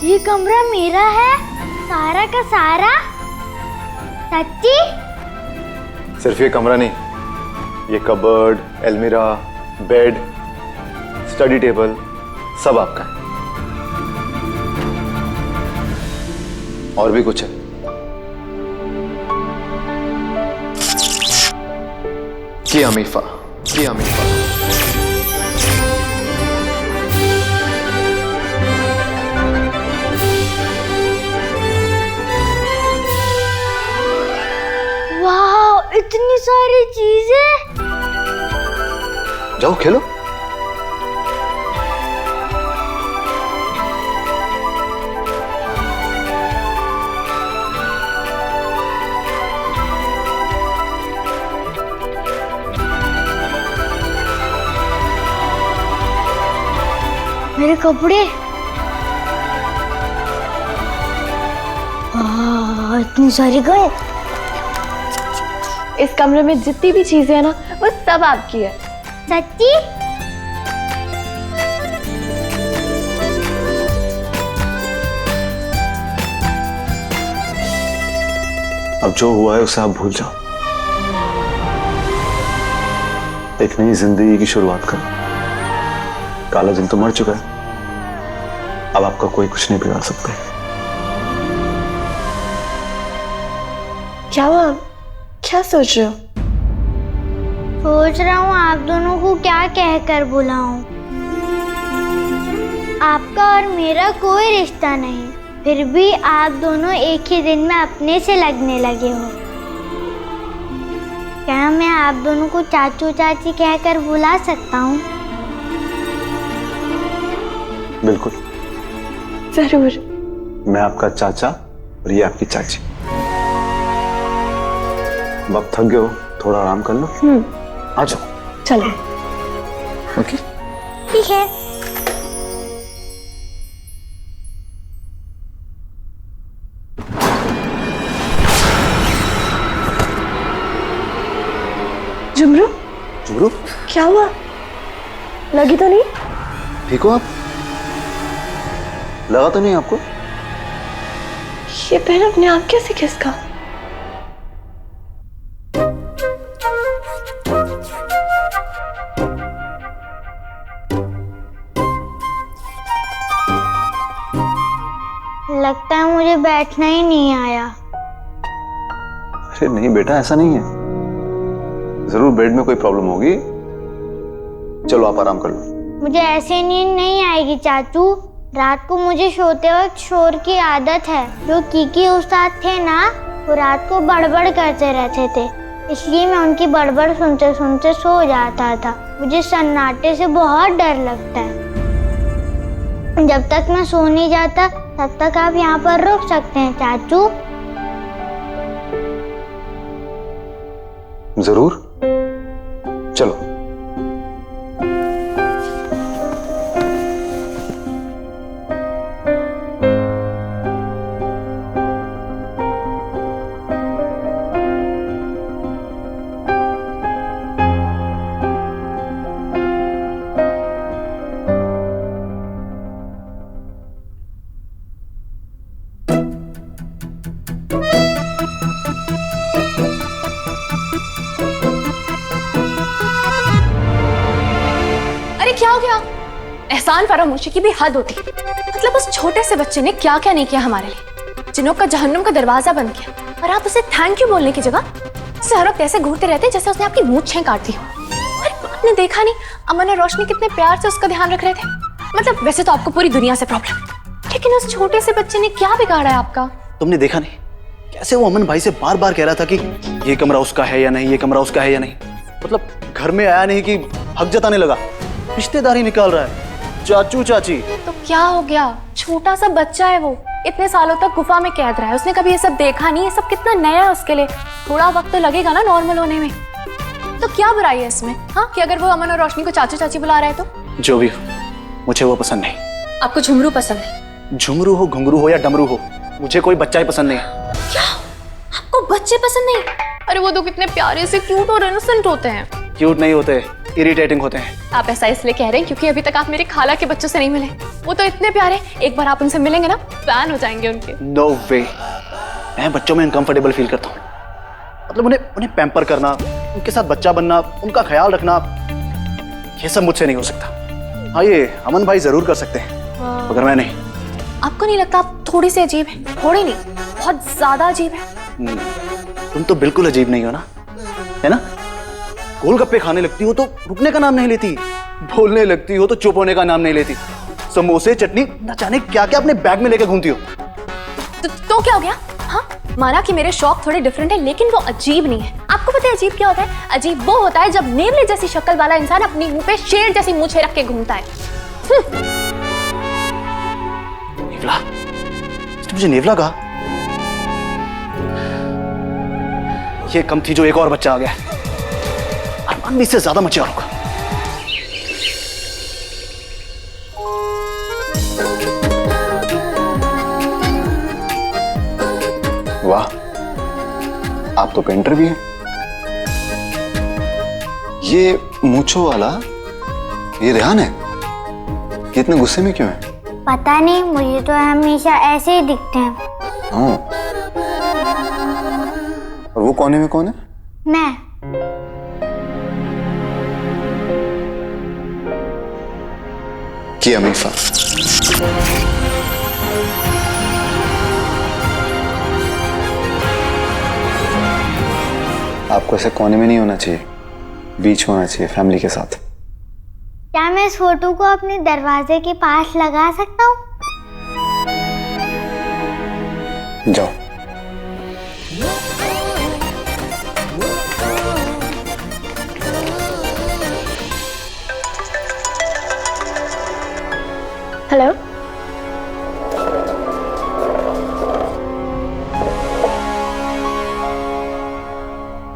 ये कमरा मेरा है, सारा का सारा? सच्ची? सिर्फ ये कमरा नहीं, ये कबर्ड, अलमीरा, बेड, स्टडी टेबल सब आपका है। और भी कुछ है। की हमीफा, की हमीफा। वाह, इतनी सारी चीजें। जाओ खेलो। मेरे कपड़े। इतनी सारी गए। इस कमरे में जितनी भी चीजें हैं ना, वो सब आपकी है। सच्ची? अब जो हुआ है उसे आप भूल जाओ। एक नई जिंदगी की शुरुआत करो। काला दिन तो मर चुका है, अब आपका कोई कुछ नहीं बिगाड़ सकता। क्या हुआ? क्या सोच रहे हो? सोच रहा हूँ आप दोनों को क्या कहकर बुलाऊं। आपका और मेरा कोई रिश्ता नहीं, फिर भी आप दोनों एक ही दिन में अपने से लगने लगे हो। क्या मैं आप दोनों को चाचू चाची कहकर बुला सकता हूँ? बिल्कुल, जरूर। मैं आपका चाचा और ये आपकी चाची। अब आप थक गए हो, थोड़ा आराम कर लो। आ जाओ। चलो। ओके, ठीक है। झुमरू, जुगरू, क्या हुआ? लगी तो नहीं? ठीक हो आप? लगा तो नहीं आपको? ये पेन अपने आप कैसे खिसका? लगता है मुझे बैठना ही नहीं आया। अरे नहीं बेटा, ऐसा नहीं है। जरूर बेड में कोई प्रॉब्लम होगी। चलो आप आराम कर लो। मुझे ऐसे नींद नहीं आएगी चाचू। रात को मुझे सोते वक्त शोर की आदत है। जो कीकी उस्ताद थे ना, वो रात को बड़बड़ करते रहते थे, इसलिए मैं उनकी बड़बड़ सुनते सुनते सो जाता था। मुझे सन्नाटे से बहुत डर लगता है। जब तक मैं सो नहीं जाता तब तक आप यहाँ पर रुक सकते हैं चाचू। जरूर, चलो। क्या हो गया? एहसान फरामोशी की भी हद होती है। मतलब उस छोटे से बच्चे ने क्या क्या नहीं किया हमारे लिए। जिन्हों का जहन्नुम का दरवाजा बंद किया, और आप उसे थैंक यू बोलने की जगह उसे हर वक्त ऐसे घूरते रहते जैसे उसने आपकी मूंछें काट दी हो। आपने देखा नहीं अमन और रोशनी कितने प्यार से उसका ध्यान रख रहे थे। मतलब वैसे तो आपको पूरी दुनिया से प्रॉब्लम, लेकिन उस छोटे से बच्चे ने क्या बिगाड़ा है आपका? तुमने देखा नहीं कैसे वो अमन भाई से बार बार कह रहा था कि ये कमरा उसका है या नहीं, ये कमरा उसका है या नहीं। मतलब घर में आया नहीं कि हक जताने लगा, रिश्तेदारी निकाल रहा है। चाचू चाची तो क्या हो गया? छोटा सा बच्चा है वो, इतने सालों तक गुफा में कैद रहा है। उसने कभी ये सब देखा नहीं। ये सब कितना नया है उसके लिए। थोड़ा वक्त तो लगेगा ना नॉर्मल होने में। तो क्या बुराई है इसमें, हाँ, कि अगर वो अमन और रोशनी को चाचू चाची बुला रहा है तो? जो भी हो, मुझे वो पसंद नहीं। आपको झुमरू पसंद है? झुमरू हो, घुंघरू हो या डमरू हो, मुझे कोई बच्चा ही पसंद नहीं है। क्या? आपको बच्चे पसंद नहीं? अरे वो तो कितने प्यारे से क्यूट और इनोसेंट होते हैं। क्यूट नहीं होते, इरिटेटिंग होते हैं। आप ऐसा इसलिए कह रहे हैं क्योंकि अभी तक आप मेरे खाला के बच्चों से नहीं मिले। वो तो इतने प्यारे, एक बार आप उनसे मिलेंगे ना फैन हो जाएंगे उनके। नो वे, मैं बच्चों में अनकंफर्टेबल फील करता हूँ। मतलब उन्हें पैम्पर करना, उनके साथ बच्चा बनना, उनका ख्याल रखना, ये सब मुझसे नहीं हो सकता। हाँ, ये अमन भाई जरूर कर सकते हैं, मगर मैं नहीं। आपको नहीं लगता आप थोड़ी सी अजीब है? थोड़ी नहीं, बहुत ज्यादा अजीब है। तुम तो बिल्कुल अजीब नहीं हो ना, है ना? गोलगप्पे खाने लगती हो तो रुकने का नाम नहीं लेती, बोलने लगती हो तो चुप होने का नाम नहीं लेती, समोसे चटनी न जाने क्या क्या अपने बैग में लेकर घूमती हो। तो क्या हो गया? हाँ, माना कि मेरे शौक थोड़े डिफरेंट है, लेकिन वो अजीब नहीं है। आपको पता है अजीब क्या होता है? अजीब वो होता है जब नेवले जैसी शक्ल वाला इंसान अपनी मुंह पे शेर जैसी मूंछें रख के घूमता है। नेवला? इसने मुझे नेवला कहा? ये कम थी जो एक और बच्चा आ गया। अरमान भी इससे ज्यादा मचा होगा। वाह, आप तो पेंटर भी हैं। ये मूंछों वाला ये रेहान है? ये इतने गुस्से में क्यों है? पता नहीं, मुझे तो हमेशा ऐसे ही दिखते हैं। हाँ, और वो कोने में कौन है? मैं। की अमीफा। आपको ऐसे कोने में नहीं होना चाहिए, बीच में होना चाहिए फैमिली के साथ। क्या मैं इस फोटो को अपने दरवाजे के पास लगा सकता हूँ? जाओ। हेलो,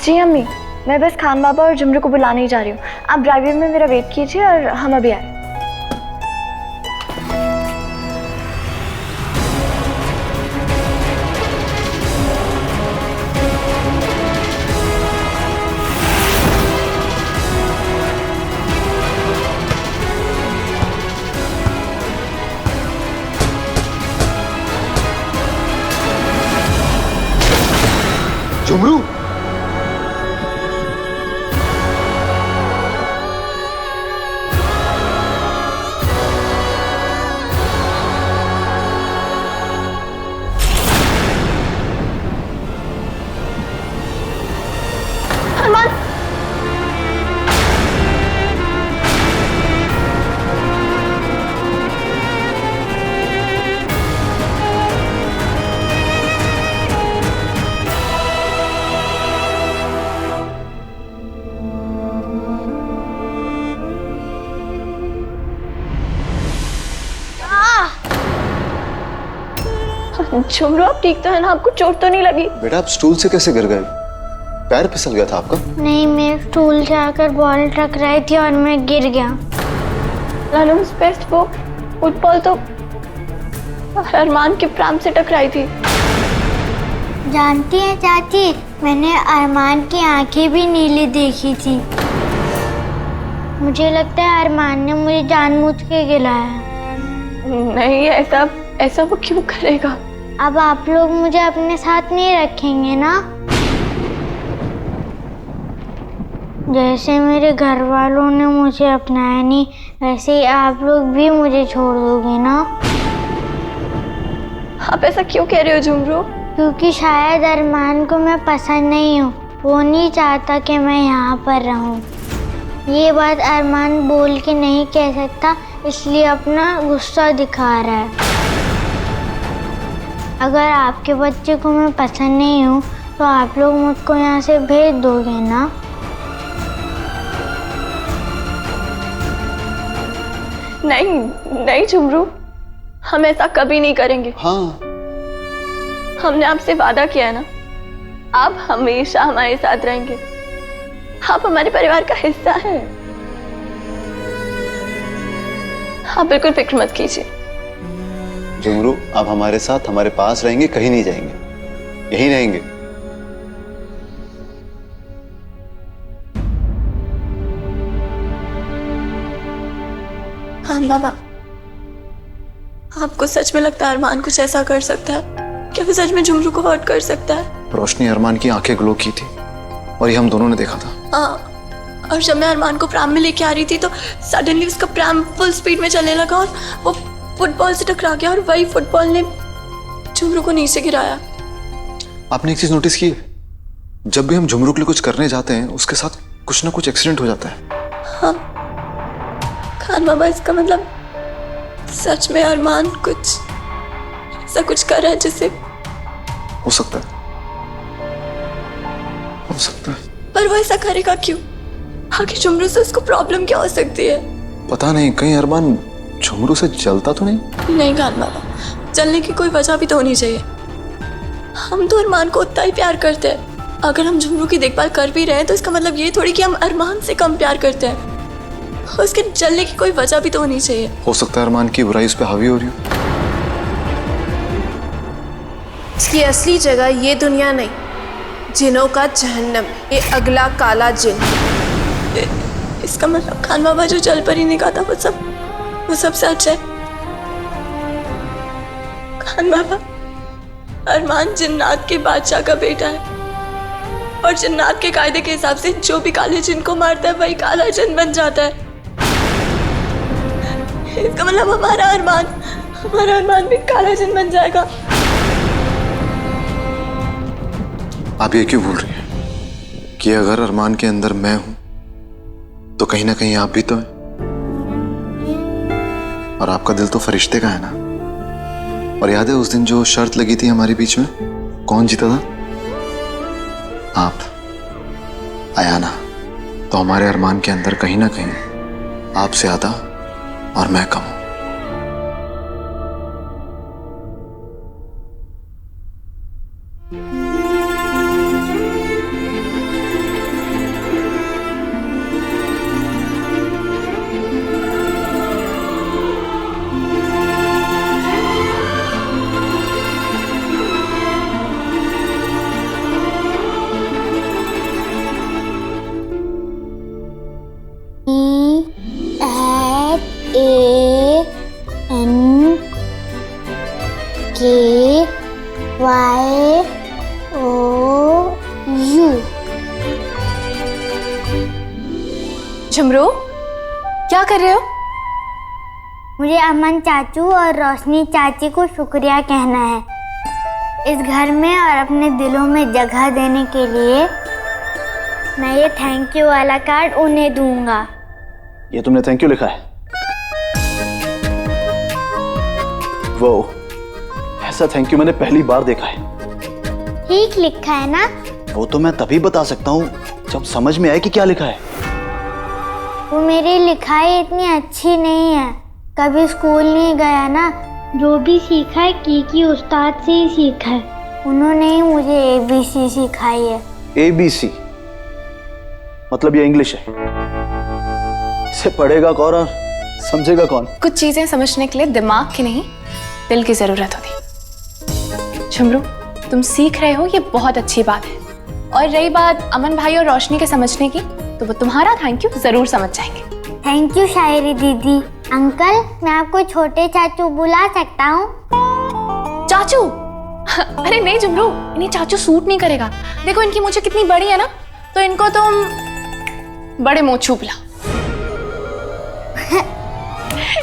जी अम्मी, मैं बस खान बाबा और जुमरू को बुलाने ही जा रही हूँ। आप ड्राइवर में मेरा वेट कीजिए और हम अभी आए। जुमरू, जुमरू आप ठीक तो है ना? आपको चोट तो नहीं लगी? बेटा आप स्टूल से कैसे गिर गए? पैर फिसल गया था आपका? नहीं, मैं स्टूल से आकर बॉल टकराई थी और मैं गिर गया। वो फुटबॉल तो अरमान के प्राण से टकराई थी। जानती हैं चाची, मैंने अरमान की आंखें भी नीली देखी थी। मुझे लगता है अरमान ने मुझे जानबूझ के गिलाया। नहीं, ऐसा वो क्यों करेगा? अब आप लोग मुझे अपने साथ नहीं रखेंगे ना? जैसे मेरे घर वालों ने मुझे अपनाया नहीं, वैसे ही आप लोग भी मुझे छोड़ दोगे ना? आप ऐसा क्यों कह रहे हो जुमरू? क्योंकि शायद अरमान को मैं पसंद नहीं हूँ। वो नहीं चाहता कि मैं यहाँ पर रहूँ। ये बात अरमान बोल के नहीं कह सकता, इसलिए अपना गुस्सा दिखा रहा है। अगर आपके बच्चे को मैं पसंद नहीं हूँ तो आप लोग मुझको यहाँ से भेज दोगे ना? नहीं जुमरू, हम ऐसा कभी नहीं करेंगे। हाँ, हमने आपसे वादा किया है ना, आप हमेशा हमारे साथ रहेंगे। आप हमारे परिवार का हिस्सा हैं। आप बिल्कुल फिक्र मत कीजिए। जुमरू आप हमारे साथ हमारे पास रहेंगे, कहीं नहीं जाएंगे, यहीं रहेंगे। खान बाबा, आपको सच में लगता है अरमान कुछ ऐसा कर सकता है? क्या वो सच में झुमरू को हर्ट कर सकता है? रोशनी अरमान की आंखें ग्लो की थी और ये हम दोनों ने देखा था। हाँ, और जब मैं अरमान को प्राम में लेके आ रही थी तो सडनली उसका प्राम फुल स्पीड में चलने लगा और वो फुटबॉल से टकरा गया और वही फुटबॉल ने झुमरू को नीचे गिराया। आपने एक चीज नोटिस की, जब भी हम झुमरू के लिए कुछ करने जाते हैं उसके साथ कुछ ना कुछ एक्सीडेंट हो जाता है। हाँ खान बाबा, इसका मतलब सच में अरमान कुछ ऐसा कुछ कर रहा है जिससे हो सकता है, हो सकता है। पर वो ऐसा करेगा क्यों? आखिर झुमरू से उसको प्रॉब्लम क्या हो सकती है? पता नहीं, कहीं अरमान झुमरू से जलता तो नहीं? नहीं खान बाबा, चलने की कोई वजह भी तो होनी चाहिए। हम तो अरमान को उतना ही प्यार करते हैं। अगर हम झुमरू की देखभाल कर भी रहे हैं तो इसका मतलब ये थोड़ी कि हम अरमान से कम प्यार करते हैं। उसके जलने की कोई वजह भी तो होनी चाहिए। हो सकता है अरमान की बुराई उस पर हावी हो रही हो। इसकी असली जगह ये दुनिया नहीं, जिनों का जहन्नम, ये अगला काला जिन। इसका मतलब खान बाबा जो जल पर ही नहीं कहा था वो सब सच है। खान बाबा, अरमान जिन्नात के बादशाह का बेटा है और जिन्नात के कायदे के हिसाब से जो भी काले जिन को मारता है वही काला जिन बन जाता है। इसका मतलब हमारा अरमान भी काला जिन बन जाएगा। आप ये क्यों भूल रही हैं कि अगर अरमान के अंदर मैं हूं तो कहीं ना कहीं आप भी तो हैं, और आपका दिल तो फरिश्ते का है ना। और याद है उस दिन जो शर्त लगी थी हमारे बीच में, कौन जीता था? आप, अयाना। तो हमारे अरमान के अंदर कहीं ना कहीं आप ज्यादा और मैं कम हूं। झुमरू, क्या कर रहे हो? मुझे अमन चाचू और रोशनी चाची को शुक्रिया कहना है इस घर में और अपने दिलों में जगह देने के लिए। मैं ये थैंक यू वाला कार्ड उन्हें दूंगा। ये तुमने थैंक यू लिखा है? वो ऐसा थैंक यू मैंने पहली बार देखा है। ठीक लिखा है ना? वो तो मैं तभी बता सकता हूँ जब समझ में आए कि क्या लिखा है। वो मेरी लिखाई इतनी अच्छी नहीं है, कभी स्कूल नहीं गया ना। जो भी सीखा है कीकी उस्ताद से ही सीखा है। उन्होंने ही मुझे ABC सिखाई है। ABC मतलब ये इंग्लिश है, इसे पढ़ेगा कौन और समझेगा कौन? कुछ चीजें समझने के लिए दिमाग की नहीं, दिल की जरूरत होती। झुमरू, तुम सीख रहे हो, ये बहुत अच्छी बात है। और रही बात अमन भाई और रोशनी के समझने की, तो वो तुम्हारा थैंक यू जरूर समझ जाएंगे। थैंक यू शायरी दीदी। अंकल, मैं आपको छोटे चाचू बुला सकता हूँ? चाचू? अरे नहीं झुमरू, इन्हें चाचू सूट नहीं करेगा। देखो इनकी मूंछें कितनी बड़ी है ना, तो इनको तुम बड़े मोचू बुला।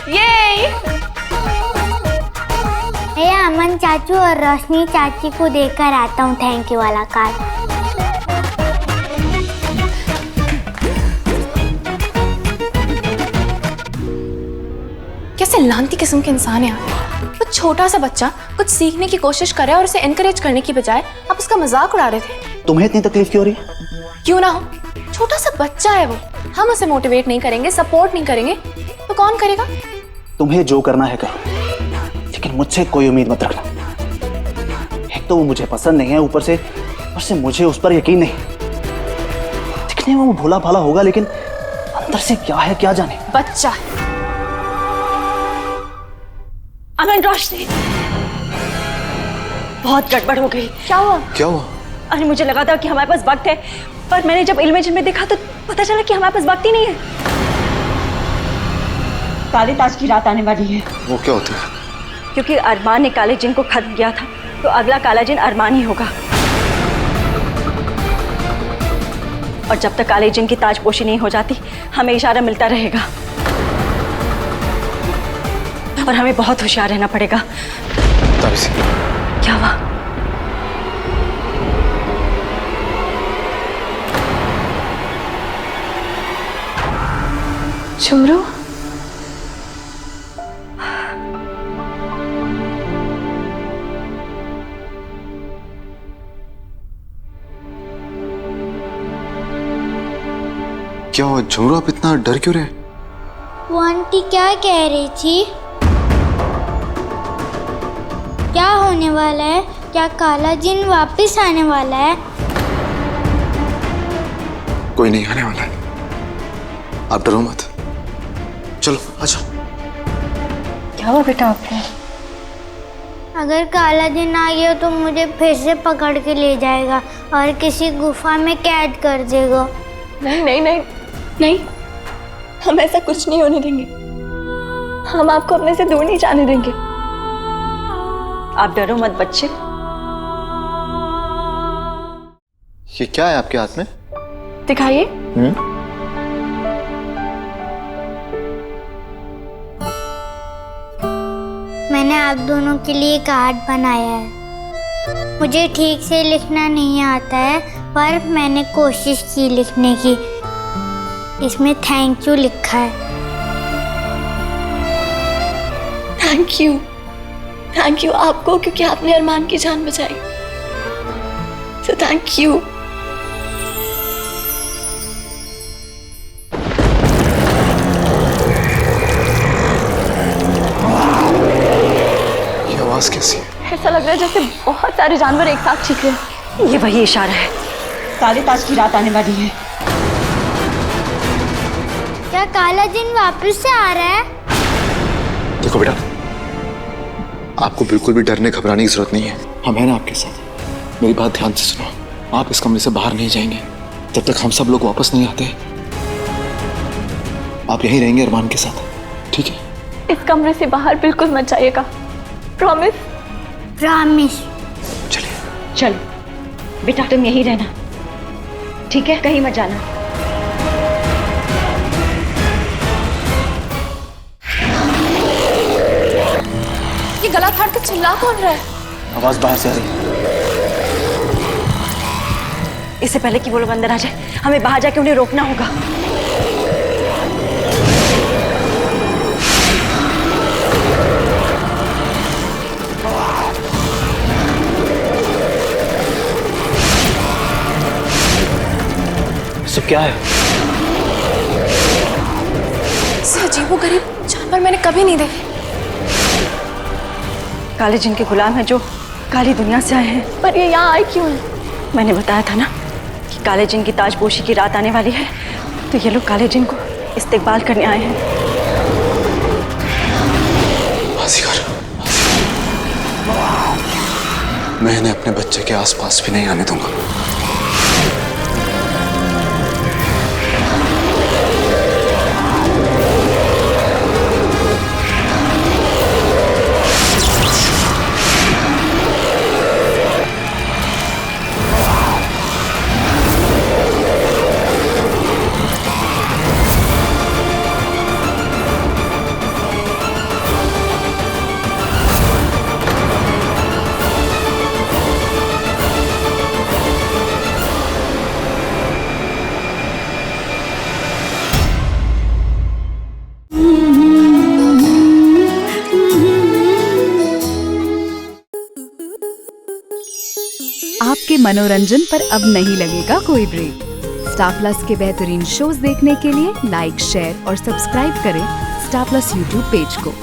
ये भैया, अमन चाचू और रोशनी चाची को देकर आता हूँ थैंक यू वाला कार्ड। कैसे लांती किस्म के इंसान है आप। कुछ छोटा सा बच्चा कुछ सीखने की कोशिश कर रहा है और उसे एनकरेज करने की बजाय आप उसका मजाक उड़ा रहे थे। तुम्हें इतनी तकलीफ क्यों हो रही है? क्यों ना हो, छोटा सा बच्चा है वो। हम उसे मोटिवेट नहीं करेंगे, सपोर्ट नहीं करेंगे तो कौन करेगा? तुम्हें जो करना है करो, लेकिन मुझसे कोई उम्मीद मत रखना। एक तो वो मुझे पसंद नहीं है, ऊपर से मुझे उस पर यकीन नहीं। दिखने में वो भोला भाला होगा, लेकिन अंदर से क्या है क्या जाने। बच्चा है। अमन, रोशनी, बहुत गड़बड़ हो गई। क्या हुआ? क्या हुआ? अरे मुझे लगा था कि हमारे पास वक्त है, पर मैंने जब इमेजिन में देखा तो पता चला कि हमारे पास वक्त ही नहीं है। काले ताज की रात आने वाली है। वो क्या होता है? क्योंकि अरमान ने काले जिन को खत्म किया था, तो अगला काला जिन अरमान ही होगा। और जब तक काले जिन की ताजपोशी नहीं हो जाती, हमें इशारा मिलता रहेगा और हमें बहुत होशियार रहना पड़ेगा। ताबीज़। क्या हुआ? झुमरू, क्या हुआ झुमरू, आप इतना डर क्यों रहे? वो आंटी क्या कह रही थी? क्या होने वाला है? क्या काला जिन वापस आने वाला है? कोई नहीं आने वाला है, आप डरो मत। चलो आ जाओ। क्या हुआ बेटा आपको? अगर काला दिन आ गया तो मुझे फिर से पकड़ के ले जाएगा और किसी गुफा में कैद कर देगा। नहीं नहीं नहीं नहीं, हम ऐसा कुछ नहीं होने देंगे। हम आपको अपने से दूर नहीं जाने देंगे। आप डरो मत बच्चे। ये क्या है आपके हाथ में? दिखाइए। मैंने आप दोनों के लिए कार्ड बनाया है। मुझे ठीक से लिखना नहीं आता है, पर मैंने कोशिश की लिखने की। इसमें थैंक यू लिखा है। थैंक यू आपको, क्योंकि आपने अरमान की जान बचाई। So thank you. ये आवाज कैसी है? ऐसा लग रहा है जैसे बहुत सारे जानवर एक साथ चीख रहे हैं। ये वही इशारा है। काले ताज की रात आने वाली है। क्या काला जिन वापस से आ रहा है? देखो बेटा, आपको बिल्कुल भी डरने घबराने की जरूरत नहीं है। हम हैं ना आपके साथ। मेरी बात ध्यान से सुनो, आप इस कमरे से बाहर नहीं जाएंगे जब तक हम सब लोग वापस नहीं आते। आप यहीं रहेंगे अरमान के साथ, ठीक है? इस कमरे से बाहर बिल्कुल मत जाइएगा। प्रॉमिस? प्रॉमिस। चलिए। चलो बेटा, तुम यहीं रहना, ठीक है? कहीं मत जाना। ये गला फाड़ के चिल्ला कौन रहा है? आवाज बाहर से आ रही है। इससे पहले कि वो लोग अंदर आ जाए, हमें बाहर जाके उन्हें रोकना होगा। सब क्या है? ऐसे अजीबोगरीब जानवर मैंने कभी नहीं देखे। काले जिन के गुलाम हैं जो काली दुनिया से आए हैं। पर ये यहाँ आए क्यों हैं? मैंने बताया था ना कि काले जिन की ताजपोशी की रात आने वाली है, तो ये लोग काले जिन को इस्तेकबाल करने आए हैं। बाजीगर, मैं इन्हें अपने बच्चे के आसपास भी नहीं आने दूंगा। आपके मनोरंजन पर अब नहीं लगेगा कोई ब्रेक। स्टार प्लस के बेहतरीन शोज देखने के लिए लाइक, शेयर और सब्सक्राइब करें स्टार प्लस यूट्यूब पेज को।